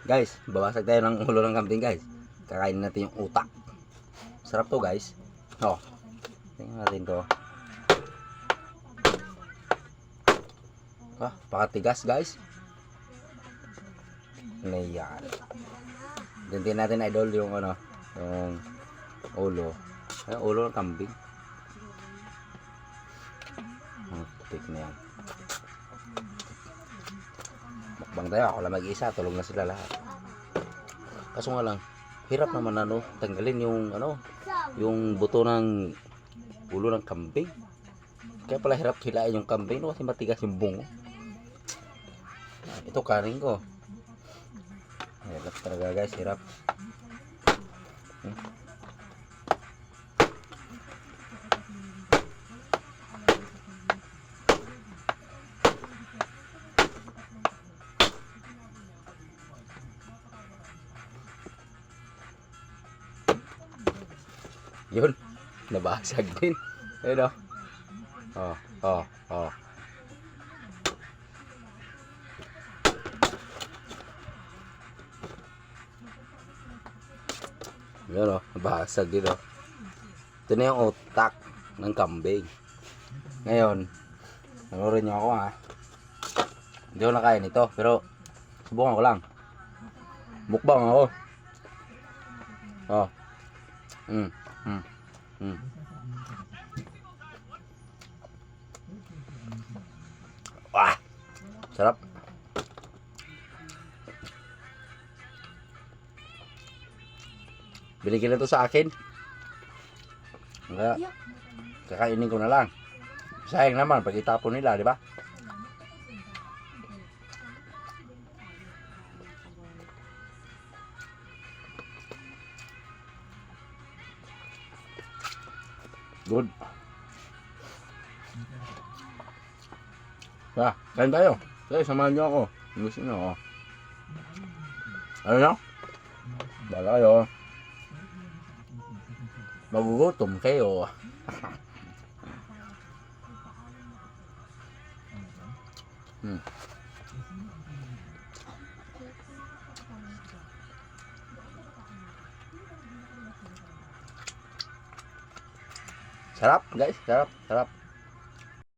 Guys, babasag tayo ng ulo ng kambing guys. Kakainin natin yung utak. Sarap to guys. Oh. Tingnan natin to. Ah, pakatigas guys. Ano yan? Dintin natin idol yung ano, yung ulo. Ay, ulo ng kambing. Tik na yan. Mukbang tayo, ako lang mag-isa, tulog na sila lahat. Kaso nga lang, hirap naman ano, tanggalin yung ano, yung buto ng ulo ng kambing. Kaya pala hirap hilain yung kambing no, kasi matigas yung bungo. Ito kanin ko. Hirap talaga guys, hirap. Yun, nabasag din. Ayun o. Oh. Yun o, nabasag din o. Ito na yung utak ng kambing. Ngayon, nanurin nyo ako ha. Hindi ko nakain ito, pero subukan ko lang. Mukbang ako. Oh. Wah, sarap. Binigyan na to sa akin. Kaya, kakainin ko na lang. Sayang naman pag itapon nila, di ba? Good. Kain tayo. Sige, samahan nyo ako. Gusto nyo ako. Ano na? Bala kayo. Magugutom kayo. Sarap guys, sarap.